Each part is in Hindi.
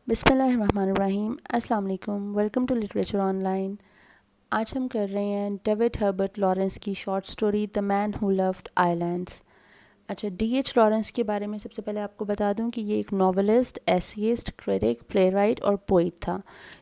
बिस्मिल्लाहिर्रहमानिर्रहीम। अस्सलाम वालेकुम। Welcome to literature online. आज हम कर रहे हैं डेविड हर्बर्ट लॉरेंस की short story the man who loved islands. अच्छा, डी.एच. लॉरेंस के बारे में सबसे पहले आपको बता दूं कि ये एक नॉवेलिस्ट, एसेइस्ट, क्रिटिक, प्लेराइट और पोइट था।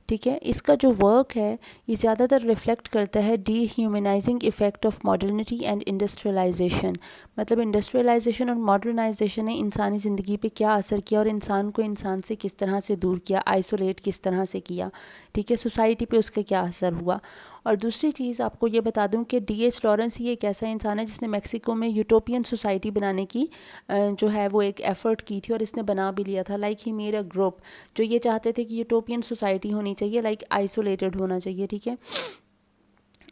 ठीक है, इसका जो वर्क है ये ज़्यादातर रिफ्लेक्ट करता है dehumanising effect of modernity and industrialisation. मतलब इंडस्ट्रियलाइजेशन और मॉडर्नाइजेशन ने इंसानी ज़िंदगी पे क्या असर किया और इंसान को इंसान से किस तरह से दूर किया, आइसोलेट किस तरह से किया। ठीक है, सोसाइटी पे उसका क्या असर हुआ। और दूसरी चीज़ आपको ये बता दूं कि डी.एच. लॉरेंस ही एक ऐसा इंसान है जिसने मेक्सिको में यूटोपियन सोसाइटी बनाने की जो है वो एक एफ़र्ट की थी और इसने बना भी लिया था। Like he made a group जो ये चाहते थे कि यूटोपियन सोसाइटी होनी चाहिए, लाइक आइसोलेटेड होना चाहिए। ठीक है।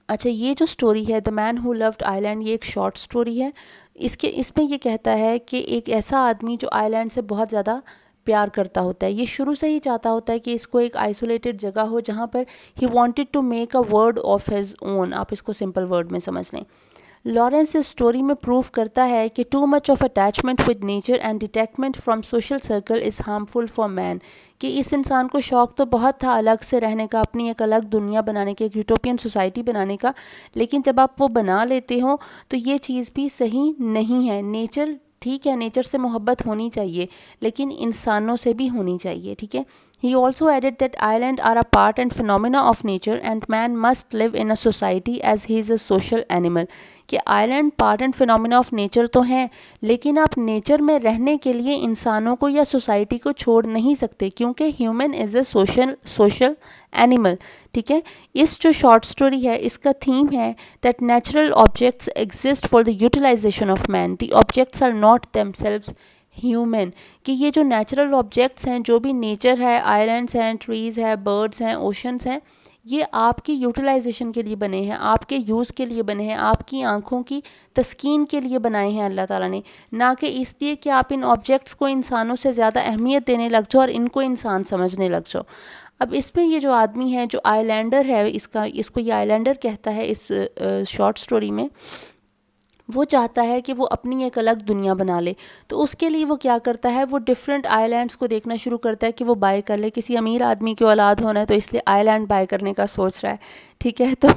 अच्छा, ये जो स्टोरी है the man who loved island, ये एक शॉर्ट स्टोरी है। इसमें ये कहता है कि एक ऐसा आदमी जो आइलैंड से बहुत ज़्यादा प्यार करता होता है, ये शुरू से ही चाहता होता है कि इसको एक आइसोलेटेड जगह हो जहाँ पर he wanted to make a world of his own. आप इसको सिंपल वर्ड में समझ लें। लॉरेंस इस स्टोरी में प्रूव करता है कि too much of attachment with nature and detachment from social circle is harmful for man. कि इस इंसान को शौक़ तो बहुत था अलग से रहने का, अपनी एक अलग दुनिया बनाने की, एक यूटोपियन सोसाइटी बनाने का, लेकिन जब आप वो बना लेते हो तो ये चीज़ भी सही नहीं है। नेचर ठीक है, नेचर से मोहब्बत होनी चाहिए, लेकिन इंसानों से भी होनी चाहिए। ठीक है। He also added that islands are a part and phenomena of nature and man must live in a society as he is a social animal। कि island part and phenomena of nature तो हैं, लेकिन आप नेचर में रहने के लिए इंसानों को या सोसाइटी को छोड़ नहीं सकते, क्योंकि human is a social animal. ठीक है। इस जो शॉर्ट स्टोरी है इसका थीम है that natural objects exist for the utilization of man, the objects are not themselves human. कि ये जो नेचुरल ऑब्जेक्ट्स हैं, जो भी नेचर है, आइलैंड्स हैं, ट्रीज़ है, बर्ड्स हैं, ओशंस हैं, ये आपकी यूटिलाइजेशन के लिए बने हैं, आपके यूज़ के लिए बने हैं, आपकी आँखों की तस्कीन के लिए बनाए हैं अल्लाह ताला ने, ना कि इसलिए कि आप इन ऑब्जेक्ट्स को इंसानों से ज़्यादा अहमियत देने लग जाओ और इनको इंसान समझने लग जाओ। अब इसमें ये जो आदमी है जो आइलैंडर है, इसको ये आइलैंडर कहता है इस शॉर्ट स्टोरी में, वो चाहता है कि वो अपनी एक अलग दुनिया बना ले। तो उसके लिए वो क्या करता है, वो डिफरेंट आइलैंड्स को देखना शुरू करता है कि वो बाय कर ले। किसी अमीर आदमी की औलाद होना है तो इसलिए आइलैंड बाय करने का सोच रहा है। ठीक है। तो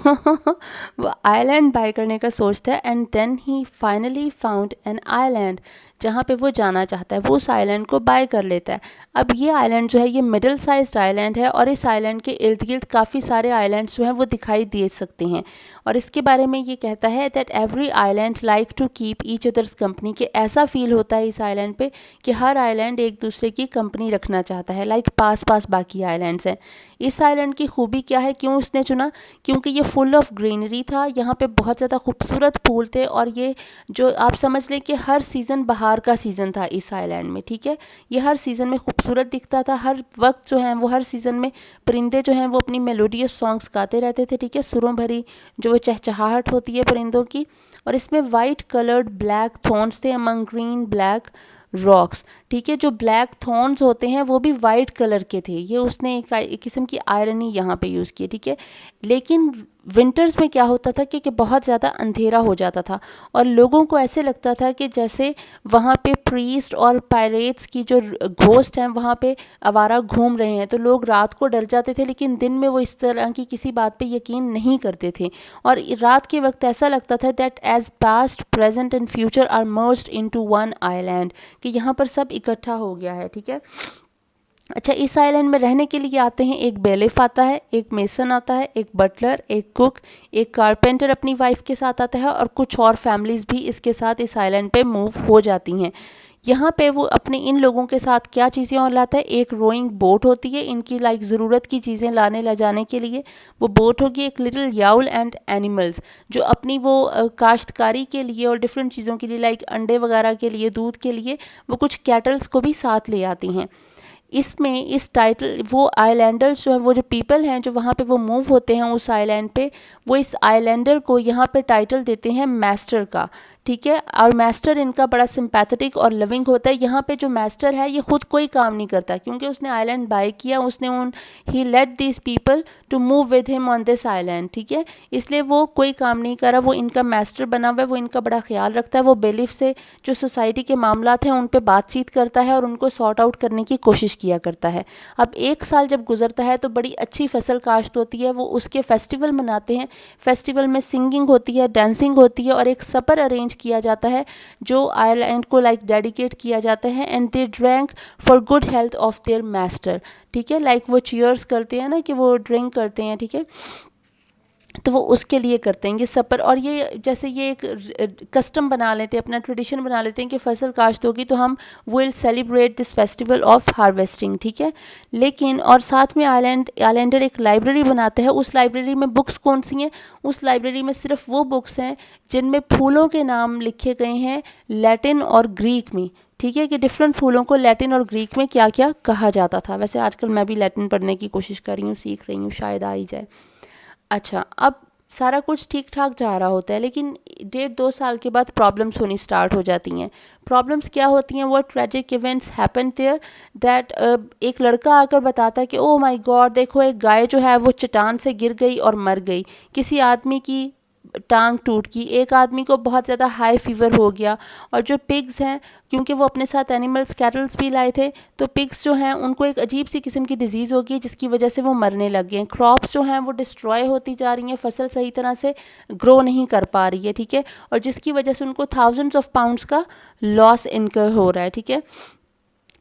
वो आइलैंड बाय करने का सोचता है and then he finally found an island जहाँ पे वो जाना चाहता है, वो उस आइलैंड को बाय कर लेता है। अब ये आइलैंड जो है ये मिडिल साइज्ड आइलैंड है और इस आइलैंड के इर्द गिर्द काफ़ी सारे आइलैंड्स जो हैं वो दिखाई दे सकते हैं। और इसके बारे में ये कहता है that every island like to keep each others company, कि ऐसा फील होता है इस आइलैंड पे कि हर आइलैंड एक दूसरे की कंपनी रखना चाहता है, लाइक पास पास बाकी आइलैंड्स हैं। इस आइलैंड की खूबी क्या है, क्यों उसने चुना, क्योंकि ये फुल ऑफ ग्रीनरी था, यहाँ पे बहुत ज़्यादा खूबसूरत फूल थे और ये जो आप समझ लें कि हर सीज़न बहार का सीज़न था इस आइलैंड में। ठीक है। ये हर सीज़न में खूबसूरत दिखता था, हर वक्त जो है वो हर सीज़न में परिंदे जो हैं वो अपनी मेलोडियस सॉन्ग्स गाते रहते थे। ठीक है। सुरों भरी जो वो चहचहाहट होती है परिंदों की। और इसमें वाइट कलर्ड ब्लैक थॉर्न्स थे अमंग ग्रीन ब्लैक रॉक्स। ठीक है। जो ब्लैक थॉर्न्स होते हैं वो भी वाइट कलर के थे। ये उसने एक किस्म की आयरनी यहाँ पे यूज़ की। ठीक है। लेकिन विंटर्स में क्या होता था कि बहुत ज़्यादा अंधेरा हो जाता था और लोगों को ऐसे लगता था कि जैसे वहाँ पे प्रीस्ट और पायरेट्स की जो घोस्ट हैं वहाँ पे आवारा घूम रहे हैं। तो लोग रात को डर जाते थे, लेकिन दिन में वो इस तरह की किसी बात पे यकीन नहीं करते थे। और रात के वक्त ऐसा लगता था that as past present and future are merged into one island, कि यहाँ पर सब इकट्ठा हो गया है। ठीक है। अच्छा, इस आइलैंड में रहने के लिए आते हैं, एक बेलिफ आता है, एक मेसन आता है, एक बटलर, एक कुक, एक कारपेंटर अपनी वाइफ के साथ आता है और कुछ और फैमिलीज़ भी इसके साथ इस आइलैंड पे मूव हो जाती हैं। यहाँ पे वो अपने इन लोगों के साथ क्या चीज़ें और लाता है, एक रोइंग बोट होती है इनकी लाइक ज़रूरत की चीज़ें लाने ले जाने के लिए, वो बोट होगी। एक लिटिल याउल एंड एनिमल्स जो अपनी वो काश्तकारी के लिए और डिफरेंट चीज़ों के लिए लाइक अंडे वगैरह के लिए, दूध के लिए वो कुछ कैटल्स को भी साथ ले आती हैं। इसमें इस टाइटल वो आइलैंडर्स जो है, वो जो पीपल हैं जो वहाँ पे वो मूव होते हैं उस आइलैंड पे, वो इस आइलैंडर को यहाँ पे टाइटल देते हैं मास्टर का। ठीक है। और मास्टर इनका बड़ा सिंपैथेटिक और लविंग होता है। यहाँ पे जो मास्टर है ये खुद कोई काम नहीं करता क्योंकि उसने आइलैंड बाय किया, उसने ही let this people to move with him on this island, ठीक है। इसलिए वो कोई काम नहीं कर रहा, वो इनका मास्टर बना हुआ है, वो इनका बड़ा ख्याल रखता है, वो बेलिफ से जो सोसाइटी के मामलात हैं उन पे बातचीत करता है और उनको सॉर्ट आउट करने की कोशिश किया करता है। अब 1 साल जब गुजरता है तो बड़ी अच्छी फसल काश्त होती है, वो उसके फेस्टिवल मनाते हैं। फेस्टिवल में सिंगिंग होती है, डांसिंग होती है और एक सपर अरेंज किया जाता है जो आइलैंड को लाइक डेडिकेट किया जाता है। And they drank for good health of their master, ठीक है। लाइक वो चीयर्स करते हैं ना कि वो ड्रिंक करते हैं, ठीक है, तो वो उसके लिए करते हैं ये सपर। और ये जैसे ये एक कस्टम बना लेते हैं, अपना ट्रेडिशन बना लेते हैं कि फसल काश्त होगी तो हम will celebrate this festival of harvesting, ठीक है। लेकिन और साथ में आइलैंडर एक लाइब्रेरी बनाता है। उस लाइब्रेरी में बुक्स कौन सी हैं? उस लाइब्रेरी में सिर्फ वो बुक्स हैं जिनमें फूलों के नाम लिखे गए हैं लैटिन और ग्रीक में, ठीक है, कि डिफरेंट फूलों को लैटिन और ग्रीक में क्या क्या कहा जाता था। वैसे आजकल मैं भी लैटिन पढ़ने की कोशिश कर रही हूँ, सीख रही हूँ, शायद आ ही जाए। अच्छा, अब सारा कुछ ठीक ठाक जा रहा होता है लेकिन 1.5-2 साल के बाद प्रॉब्लम्स होनी स्टार्ट हो जाती हैं। प्रॉब्लम्स क्या होती हैं? वो tragic events happen there that एक लड़का आकर बताता है कि ओ माय गॉड, देखो एक गाय जो है वो चट्टान से गिर गई और मर गई, किसी आदमी की टांग टूट गई, एक आदमी को बहुत ज़्यादा हाई फीवर हो गया। और जो पिग्स हैं, क्योंकि वो अपने साथ एनिमल्स कैटल्स भी लाए थे, तो पिग्स जो हैं उनको एक अजीब सी किस्म की डिजीज़ हो गई जिसकी वजह से वो मरने लग गए हैं। क्रॉप्स जो हैं वो डिस्ट्रॉय होती जा रही हैं, फसल सही तरह से ग्रो नहीं कर पा रही है, ठीक है, और जिसकी वजह से उनको थाउजेंड्स ऑफ पाउंड्स का लॉस इनकर हो रहा है, ठीक है।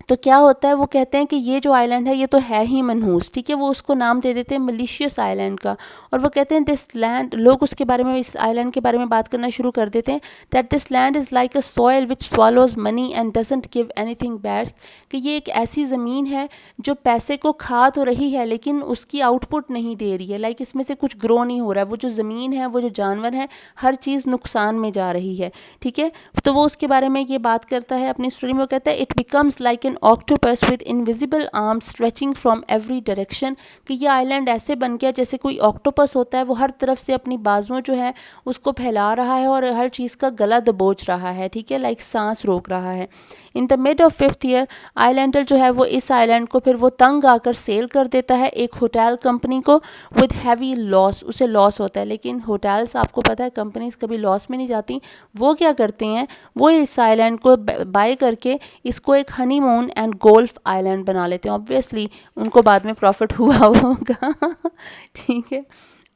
तो क्या होता है, वो कहते हैं कि ये जो आइलैंड है ये तो है ही मनहूस, ठीक है, वो उसको नाम दे देते हैं मलिशियस आइलैंड का। और वो कहते हैं दिस लैंड, लोग उसके बारे में, इस आइलैंड के बारे में बात करना शुरू कर देते हैं, that this land is like a soil which swallows money and doesn't give anything back, कि ये एक ऐसी ज़मीन है जो पैसे को खा तो रही है लेकिन उसकी आउटपुट नहीं दे रही है, लाइक इसमें से कुछ ग्रो नहीं हो रहा है। वो जो ज़मीन है, वो जो जानवर है, हर चीज़ नुकसान में जा रही है, ठीक है। तो वो उसके बारे में ये बात करता है अपनी स्टोरी में। वो कहता है it becomes like an octopus with invisible arms stretching from every direction, कि ये आइलैंड ऐसे बन गया जैसे कोई ऑक्टोपस होता है, वो हर तरफ से अपनी बाजुओं जो है उसको फैला रहा है और हर चीज़ का गला दबोच रहा है, ठीक है, लाइक सांस रोक रहा है। In the mid of 5th year islander जो है वो इस आइलैंड को फिर वो तंग आकर सेल कर देता है एक होटल कंपनी को विद हैवी लॉस, उसे लॉस होता है। लेकिन होटल्स, आपको पता है, कंपनीज कभी लॉस में नहीं जाती। वो क्या करते हैं, वो इस आइलैंड को बाय करके इसको एक हनीमून एंड गोल्फ आइलैंड बना लेते हैं। ऑब्वियसली उनको बाद में प्रॉफिट हुआ होगा ठीक है।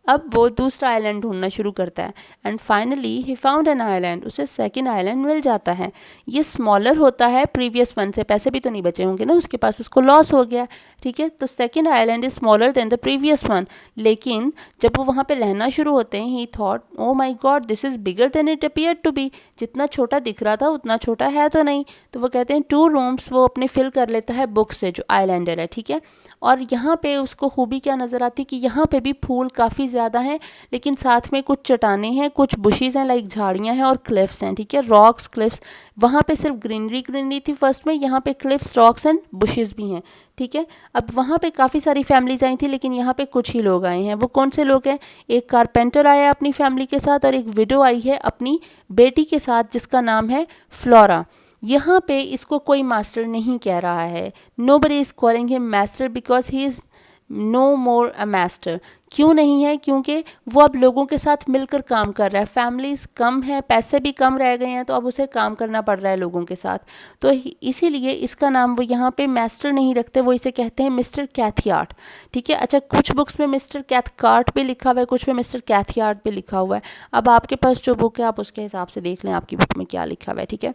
अब वो दूसरा आइलैंड ढूंढना शुरू करता है and finally he found an island, उसे सेकंड आइलैंड मिल जाता है। ये स्मॉलर होता है प्रीवियस वन से, पैसे भी तो नहीं बचे होंगे ना उसके पास, उसको लॉस हो गया, ठीक है। तो second island is smaller than the previous one. लेकिन जब वो वहाँ पे रहना शुरू होते हैं, he thought oh my god this is bigger than it appear to be, जितना छोटा दिख रहा था उतना छोटा है तो नहीं। तो वो कहते हैं 2 रूम्स वो अपने फिल कर लेता है बुक से, जो आइलैंडर है, ठीक है। और यहाँ पे उसको खूबी क्या नज़र आती कि यहाँ पे भी फूल काफ़ी ज़्यादा हैं लेकिन साथ में कुछ चट्टानें हैं, कुछ बुशेज़ हैं, लाइक झाड़ियाँ हैं और क्लिफ्स हैं, ठीक है, रॉक्स, क्लिफ्स। वहाँ पे सिर्फ ग्रीनरी थी फर्स्ट में, यहाँ पे क्लिफ्स, रॉक्स एंड बुशेज़ भी हैं, ठीक है। अब वहाँ पे काफ़ी सारी फैमिलीज आई थी लेकिन यहाँ पे कुछ ही लोग आए हैं। वो कौन से लोग हैं? एक कारपेंटर आया अपनी फैमिली के साथ और एक विडो आई है अपनी बेटी के साथ जिसका नाम है फ्लोरा। यहाँ पे इसको कोई मास्टर नहीं कह रहा है, nobody is calling him master because he is no more a master. क्यों नहीं है? क्योंकि वो अब लोगों के साथ मिलकर काम कर रहा है, फैमिलीज कम है, पैसे भी कम रह गए हैं, तो अब उसे काम करना पड़ रहा है लोगों के साथ। तो इसीलिए इसका नाम वो यहाँ पे मास्टर नहीं रखते, वो इसे कहते हैं मिस्टर कैथयार्ड, ठीक है। अच्छा, कुछ बुक्स में मिस्टर कैथकार्ट भी लिखा हुआ है, कुछ में मिस्टर कैथयार्ड भी लिखा हुआ है। अब आपके पास जो बुक है आप उसके हिसाब से देख लें आपकी बुक में क्या लिखा हुआ है, ठीक है।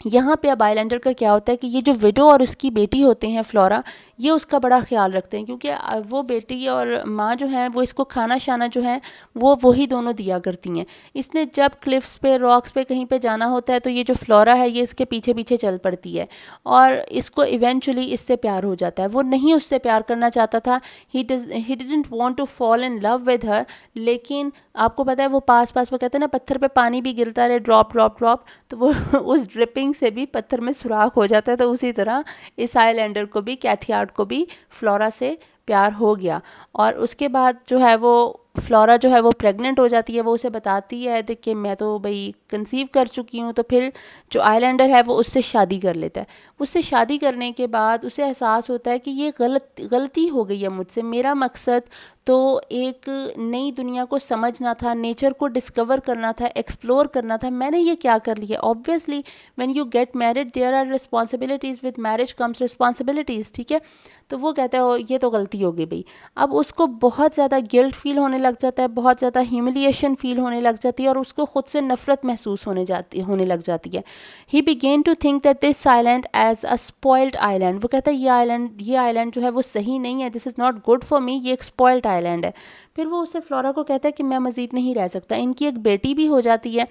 यहाँ पे अब आइलैंडर का क्या होता है कि ये जो विडो और उसकी बेटी होते हैं फ्लोरा, ये उसका बड़ा ख्याल रखते हैं क्योंकि वो बेटी और माँ जो हैं वो इसको खाना शाना जो है वो वही दोनों दिया करती हैं। इसने जब क्लिफ्स पे, रॉक्स पे कहीं पे जाना होता है तो ये जो फ्लोरा है ये इसके पीछे पीछे चल पड़ती है और इसको इवेंचुअली इससे प्यार हो जाता है। वो नहीं उससे प्यार करना चाहता था, he didn't want to fall in love with her, लेकिन आपको पता है वो पास वो कहते हैं ना पत्थर पे पानी भी गिरता रहे, ड्रॉप ड्रॉप ड्रॉप, तो वो उस ड्रिपिंग से भी पत्थर में सुराख हो जाता है। तो उसी तरह इस आइलैंडर को भी, कैथयार्ड को भी फ्लोरा से प्यार हो गया। और उसके बाद जो है वो फ्लोरा जो है वो प्रेग्नेंट हो जाती है, वो उसे बताती है कि मैं तो भाई कंसीव कर चुकी हूँ। तो फिर जो आइलैंडर है वो उससे शादी कर लेता है। उससे शादी करने के बाद उसे एहसास होता है कि ये गलती हो गई है मुझसे। मेरा मकसद तो एक नई दुनिया को समझना था, नेचर को डिस्कवर करना था, एक्सप्लोर करना था, मैंने ये क्या कर लिया। Obviously when you get married there are responsibilities, with marriage comes responsibilities, ठीक है। तो वो कहता है ये तो गलती हो गई भाई। अब उसको बहुत ज़्यादा गिल्ट फील होने लग जाता है, बहुत ज़्यादा ह्यूमिलिएशन फील होने लग जाती है और उसको खुद से नफरत महसूस होने लग जाती है। He begin to think that this island as a spoiled island. वो कहता है ये आइलैंड जो है वो सही नहीं है, this is not good for me, ये एक स्पॉइल्ड आइलैंड है। फिर वो उसे फ्लोरा को कहता है कि मैं मज़ीद नहीं रह सकता। इनकी एक बेटी भी हो जाती है।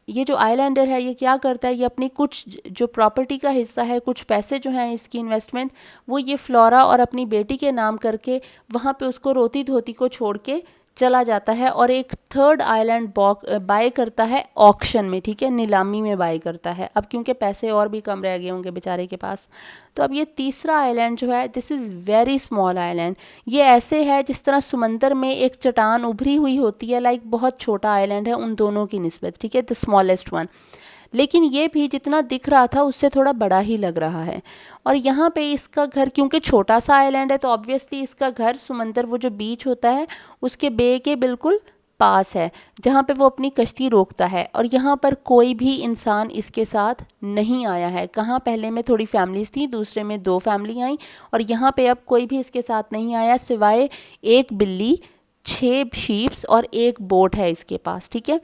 ये जो आइलैंडर है ये क्या करता है, ये अपनी कुछ जो प्रॉपर्टी का हिस्सा है, कुछ पैसे जो हैं इसकी इन्वेस्टमेंट, वो ये फ्लोरा और अपनी बेटी के नाम करके वहाँ पे उसको रोती धोती को छोड़ के चला जाता है और एक थर्ड आइलैंड बाय करता है ऑक्शन में, ठीक है, नीलामी में बाय करता है। अब क्योंकि पैसे और भी कम रह गए होंगे बेचारे के पास, तो अब ये तीसरा आइलैंड जो है, this is very small island. ये ऐसे है जिस तरह समंदर में एक चट्टान उभरी हुई होती है, लाइक बहुत छोटा आइलैंड है उन दोनों की निस्बत, ठीक है, द स्मॉलेस्ट वन। लेकिन ये भी जितना दिख रहा था उससे थोड़ा बड़ा ही लग रहा है। और यहाँ पे इसका घर, क्योंकि छोटा सा आइलैंड है, तो ऑब्वियसली इसका घर समंदर, वो जो बीच होता है उसके बे के बिल्कुल पास है, जहाँ पे वो अपनी कश्ती रोकता है। और यहाँ पर कोई भी इंसान इसके साथ नहीं आया है। कहाँ पहले में थोड़ी फैमिलीज थी, दूसरे में 2 फैमिली आई, और यहाँ पे अब कोई भी इसके साथ नहीं आया सिवाय एक बिल्ली, 6 शीप्स और एक बोट है इसके पास, ठीक है।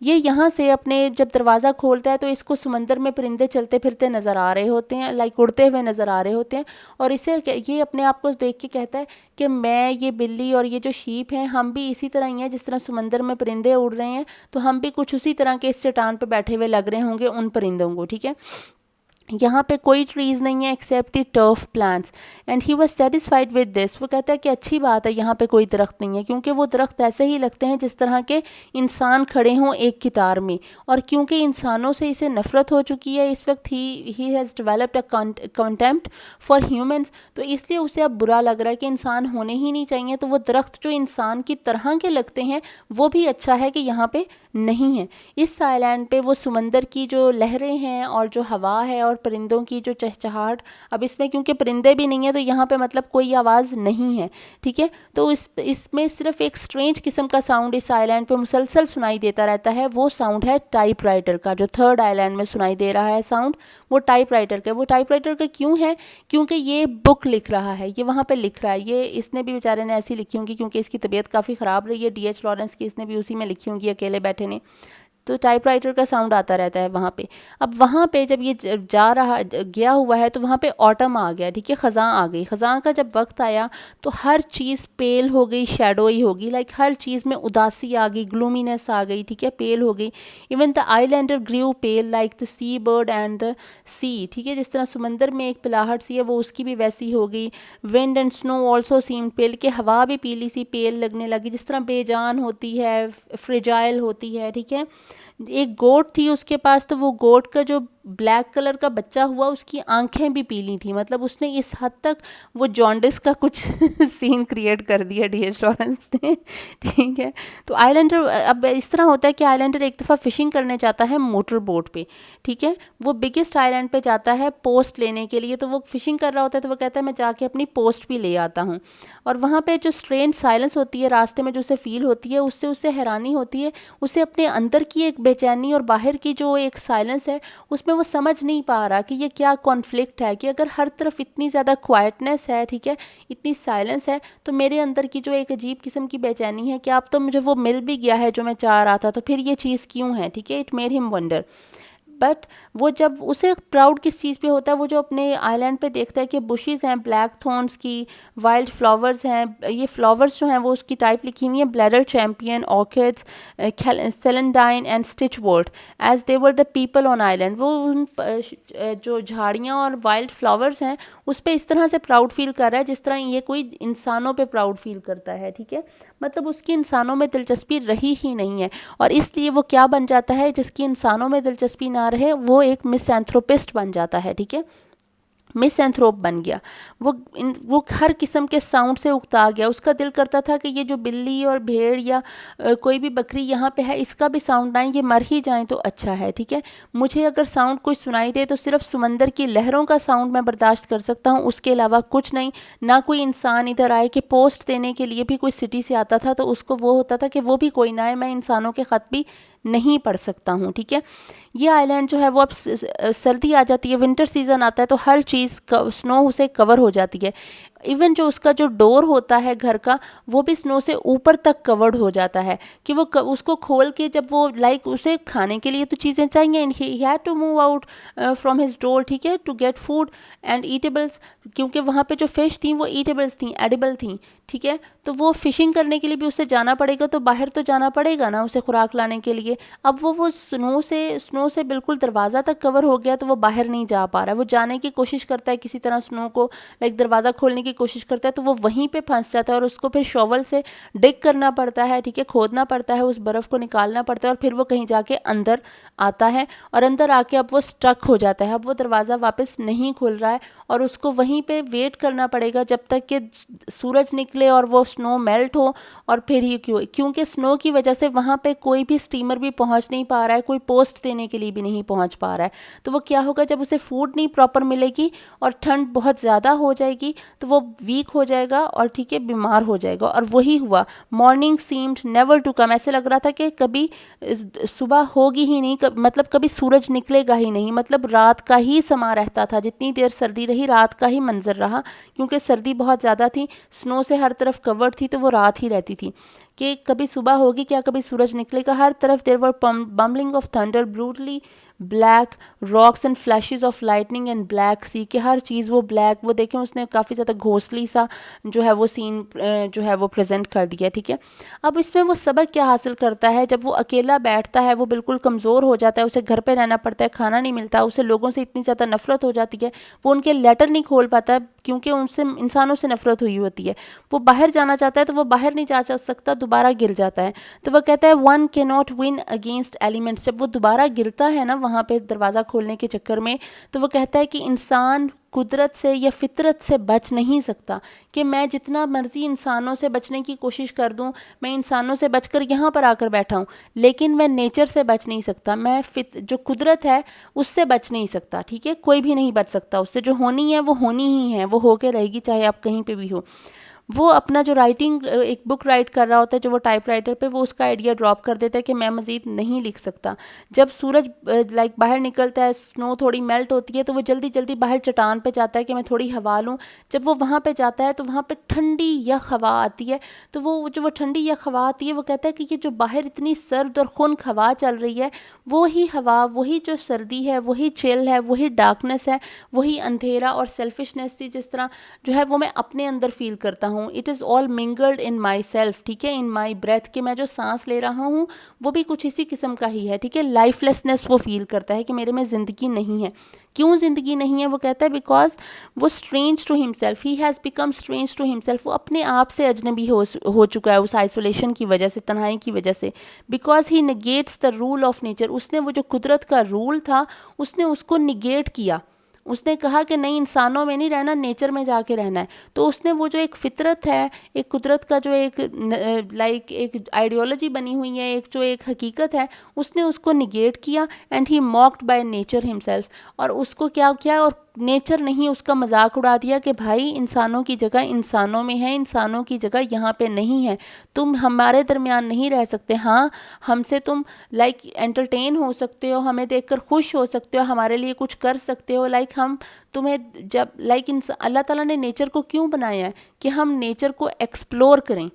ये यहाँ से अपने जब दरवाज़ा खोलता है तो इसको समंदर में परिंदे चलते फिरते नज़र आ रहे होते हैं, लाइक उड़ते हुए नज़र आ रहे होते हैं। और इसे ये अपने आप को देख के कहता है कि मैं, ये बिल्ली और ये जो शीप हैं, हम भी इसी तरह ही हैं जिस तरह समंदर में परिंदे उड़ रहे हैं, तो हम भी कुछ उसी तरह के इस चट्टान पर बैठे हुए लग रहे होंगे उन परिंदों को, ठीक है। यहाँ पे कोई ट्रीज़ नहीं है except the turf plants, and he was satisfied with this. वो कहता है कि अच्छी बात है, यहाँ पे कोई दरख्त नहीं है, क्योंकि वो दरख्त ऐसे ही लगते हैं जिस तरह के इंसान खड़े हों एक कितार में। और क्योंकि इंसानों से इसे नफ़रत हो चुकी है इस वक्त, he has developed a contempt for humans, तो इसलिए उसे अब बुरा लग रहा है कि इंसान होने ही नहीं चाहिए। तो वो दरख्त जो इंसान की तरह के लगते हैं वो भी अच्छा है कि यहाँ पे नहीं है। इस आइलैंड पे वो समंदर की जो लहरें हैं और जो हवा है और परिंदों की जो चहचहाट, अब इसमें क्योंकि परिंदे भी नहीं है तो यहाँ पे मतलब कोई आवाज़ नहीं है, ठीक है। तो इसमें सिर्फ एक स्ट्रेंज किस्म का साउंड इस आइलैंड पे मुसलसल सुनाई देता रहता है। वो साउंड है टाइपराइटर का, जो थर्ड आइलैंड में सुनाई दे रहा है साउंड, वो टाइपराइटर का। वो टाइपराइटर का क्यों है? क्योंकि ये बुक लिख रहा है, ये वहाँ पर लिख रहा है। ये इसने भी बेचारे ने ऐसी लिखी होंगी क्योंकि इसकी तबीयत काफ़ी ख़राब रही है, D.H. लॉरेंस की, इसने भी उसी में लिखी होंगी अकेले बैठे ने। तो टाइपराइटर का साउंड आता रहता है वहाँ पे। अब वहाँ पे जब ये गया हुआ है तो वहाँ पे ऑटम आ गया, ठीक है, ख़ज़ां आ गई। ख़ज़ां का जब वक्त आया तो हर चीज़ पेल हो गई, शैडोई हो गई, लाइक हर चीज़ में उदासी आ गई, ग्लूमीनेस आ गई, ठीक है, पेल हो गई। Even the islander grew pale like the sea bird and the sea, ठीक है, जिस तरह समंदर में एक पिलाहट सी है वो उसकी भी वैसी हो गई। विंड एंड स्नो ऑल्सो सीम पेल, के हवा भी पीली सी पेल लगने लगी, जिस तरह बेजान होती है, फ्रेजाइल होती है, ठीक है। एक गोट थी उसके पास, तो वो गोट का जो ब्लैक कलर का बच्चा हुआ उसकी आंखें भी पीली थी। मतलब उसने इस हद तक वो जॉन्डिस का कुछ सीन क्रिएट कर दिया D.H. लॉरेंस ने, ठीक है। तो आइलैंडर, अब इस तरह होता है कि आइलैंडर एक दफ़ा फ़िशिंग करने जाता है मोटर बोट पे, ठीक है। वो बिगेस्ट आइलैंड पे जाता है पोस्ट लेने के लिए, तो वो फ़िशिंग कर रहा होता है, तो वो कहता है मैं जाके अपनी पोस्ट भी ले आता हूँ। और वहाँ पे जो स्ट्रेंज साइलेंस होती है रास्ते में, जो उसे फील होती है, उससे उसे हैरानी होती है। उसे अपने अंदर की एक बेचैनी और बाहर की जो एक साइलेंस है उसमें वो समझ नहीं पा रहा कि ये क्या कॉन्फ्लिक्ट है, कि अगर हर तरफ इतनी ज़्यादा क्वाइटनेस है, ठीक है, इतनी साइलेंस है, तो मेरे अंदर की जो एक अजीब किस्म की बेचैनी है कि अब तो मुझे वो मिल भी गया है जो मैं चाह रहा था, तो फिर ये चीज़ क्यों है, ठीक है। It made him wonder. But वो जब उसे प्राउड किस चीज़ पे होता है, वो जो अपने आइलैंड पे देखता है कि बुशेस हैं ब्लैक थॉर्न्स की, वाइल्ड फ्लावर्स हैं। ये फ्लावर्स जो हैं वो उसकी टाइप लिखी हुई है, bladder campion, orchids, celandine and stitchwort, as they were the people on island. वो उन जो झाड़ियाँ और वाइल्ड फ्लावर्स हैं उस पर इस तरह से प्राउड फील कर रहा है जिस तरह ये कोई इंसानों पे प्राउड फील करता है, ठीक है। मतलब उसकी इंसानों में दिलचस्पी रही ही नहीं है, और इसलिए वो क्या बन जाता है, जिसकी इंसानों में दिलचस्पी ना रहे वो एक मिसएंथ्रोपिस्ट बन जाता है, ठीक है। मिसएंथ्रोप बन गया। वो हर किस्म के साउंड से उकता गया। उसका दिल करता था कि ये जो बिल्ली और भेड़ या कोई भी बकरी यहाँ पे है, इसका भी साउंड आए, ये मर ही जाए तो अच्छा है, ठीक है। मुझे अगर साउंड कुछ सुनाई दे तो सिर्फ समंदर की लहरों का साउंड मैं बर्दाश्त कर सकता हूँ, उसके अलावा कुछ नहीं। ना कोई इंसान इधर आए, कि पोस्ट देने के लिए भी कोई सिटी से आता था तो उसको वो होता था कि वो भी कोई ना आए, मैं इंसानों के ख़त भी नहीं पढ़ सकता हूँ, ठीक है। ये आइलैंड जो है वो अब सर्दी आ जाती है, विंटर सीज़न आता है तो हर चीज़ स्नो से कवर हो जाती है। इवन जो उसका जो डोर होता है घर का, वो भी स्नो से ऊपर तक कवर्ड हो जाता है, कि वो उसको खोल के जब वो उसे खाने के लिए तो चीज़ें चाहिए, and he had to move out from his door, ठीक है, to get food and eatables, क्योंकि वहाँ पे जो फिश थी वो ईटेबल्स थी, एडिबल थी, ठीक है। तो वो फिशिंग करने के लिए भी उसे जाना पड़ेगा, तो बाहर तो जाना पड़ेगा ना उसे खुराक लाने के लिए। अब वो स्नो से बिल्कुल दरवाज़ा तक कवर हो गया, तो वो बाहर नहीं जा पा रहा है। वो जाने की कोशिश करता है किसी तरह स्नो को दरवाज़ा खोलने की कोशिश करता है, तो वो वहीं पे फंस जाता है और उसको फिर शॉवल से डिग करना पड़ता है, ठीक है, खोदना पड़ता है, उस बर्फ़ को निकालना पड़ता है और फिर वो कहीं जाके अंदर आता है और अंदर आके अब वो स्टक हो जाता है। अब वो दरवाज़ा वापस नहीं खुल रहा है और उसको वहीं पे वेट करना पड़ेगा जब तक कि सूरज निकले और वो स्नो मेल्ट हो, और फिर ही क्योंकि स्नो की वजह से वहाँ पे कोई भी स्टीमर भी पहुँच नहीं पा रहा है, कोई पोस्ट देने के लिए भी नहीं पहुँच पा रहा है। तो वो क्या होगा, जब उसे फूड नहीं प्रॉपर मिलेगी और ठंड बहुत ज़्यादा हो जाएगी तो वो वीक हो जाएगा और ठीक है बीमार हो जाएगा। और वही हुआ। Morning seemed never to come, ऐसे लग रहा था कि कभी सुबह होगी ही नहीं, मतलब कभी सूरज निकलेगा ही नहीं, मतलब रात का ही समा रहता था। जितनी देर सर्दी रही रात का ही मंजर रहा, क्योंकि सर्दी बहुत ज़्यादा थी, स्नो से हर तरफ कवर्ड थी, तो वो रात ही रहती थी कि कभी सुबह होगी क्या, कभी सूरज निकलेगा। हर तरफ there were rumbling of thunder, brutally black rocks and flashes of lightning and black sea, कि हर चीज़ वो ब्लैक, वो देखें उसने काफ़ी ज़्यादा घोंसली सा जो है वो सीन जो है वो प्रेजेंट कर दिया, ठीक है। अब इसमें वो सबक क्या हासिल करता है, जब वो अकेला बैठता है वो बिल्कुल कमज़ोर हो जाता है, उसे घर पे रहना पड़ता है, खाना नहीं मिलता, उसे लोगों से इतनी ज़्यादा नफरत हो जाती है, वो उनके लेटर नहीं खोल पाता क्योंकि उनसे इंसानों से नफरत हुई होती है। वो बाहर जाना चाहता है तो वो बाहर नहीं जा सकता, दोबारा गिर जाता है। तो वह कहता है one can not win against elements. जब वो दोबारा गिरता है ना वहाँ पे दरवाज़ा खोलने के चक्कर में, तो वो कहता है कि इंसान कुदरत से या फितरत से बच नहीं सकता, कि मैं जितना मर्ज़ी इंसानों से बचने की कोशिश कर दूं, मैं इंसानों से बचकर यहाँ पर आकर बैठा हूँ, लेकिन मैं नेचर से बच नहीं सकता, मैं जो कुदरत है उससे बच नहीं सकता, ठीक है। कोई भी नहीं बच सकता उससे, जो होनी है वो होनी ही है, वो होके रहेगी चाहे आप कहीं पे भी हो। वो अपना जो राइटिंग एक बुक राइट कर रहा होता है, जो वो टाइपराइटर पे, वो उसका आइडिया ड्रॉप कर देता है कि मैं मज़ीद नहीं लिख सकता। जब सूरज बाहर निकलता है, स्नो थोड़ी मेल्ट होती है, तो वो जल्दी जल्दी बाहर चट्टान पे जाता है कि मैं थोड़ी हवा लूँ। जब वो वहाँ पे जाता है तो वहाँ पे ठंडी यख हवा आती है, तो वो ठंडी यख हवा आती है, वो कहता है कि ये जो बाहर इतनी सर्द और खुनक हवा चल रही है, वो ही हवा, वही जो सर्दी है, वही चिल है, वही डार्कनेस है, वही अंधेरा और सेल्फिशनेस थी जिस तरह जो है वो मैं अपने अंदर फील करता हूँ। It is all mingled in my self, ठीक है, इन माई ब्रेथ, कि मैं जो सांस ले रहा हूँ वो भी कुछ इसी किस्म का ही है, ठीक है। लाइफलेसनेस वो फील करता है कि मेरे में ज़िंदगी नहीं है। क्यों ज़िंदगी नहीं है, वो कहता है बिकॉज वो strange to himself, he has become strange to himself. वो अपने आप से अजनबी हो चुका है उस आइसोलेशन की वजह से, तन्हाई की वजह से। Because he negates the rule of nature, उसने वो जो कुदरत का रूल था उसने उसको निगेट किया। उसने कहा कि नहीं, इंसानों में नहीं रहना, नेचर में जाके रहना है। तो उसने वो जो एक फितरत है, एक कुदरत का जो एक एक आइडियोलॉजी बनी हुई है, एक हकीकत है, उसने उसको निगेट किया and he mocked by nature himself. और उसको क्या किया, और नेचर नहीं उसका मजाक उड़ा दिया कि भाई इंसानों की जगह इंसानों में है, इंसानों की जगह यहाँ पे नहीं है, तुम हमारे दरमियान नहीं रह सकते। हाँ, हमसे तुम एंटरटेन हो सकते हो, हमें देखकर खुश हो सकते हो, हमारे लिए कुछ कर सकते हो, हम तुम्हें जब अल्लाह ताला ने नेचर को क्यों बनाया है कि हम नेचर को एक्सप्लोर करें,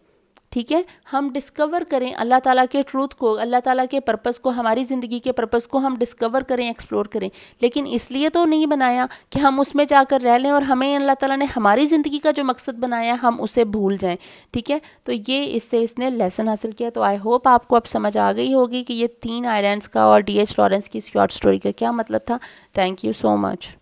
ठीक है, हम डिस्कवर करें अल्लाह ताला के ट्रूथ को, अल्लाह ताला के पर्पस को, हमारी ज़िंदगी के पर्पस को हम डिस्कवर करें, एक्सप्लोर करें। लेकिन इसलिए तो नहीं बनाया कि हम उसमें जाकर रह लें और हमें अल्लाह ताला ने हमारी ज़िंदगी का जो मकसद बनाया हम उसे भूल जाएं, ठीक है। तो ये इसने लेसन हासिल किया। तो आई होप आपको अब समझ आ गई होगी कि ये 3 आइलैंड्स का और D.H. लॉरेंस की शॉर्ट स्टोरी का क्या मतलब था। Thank you so much.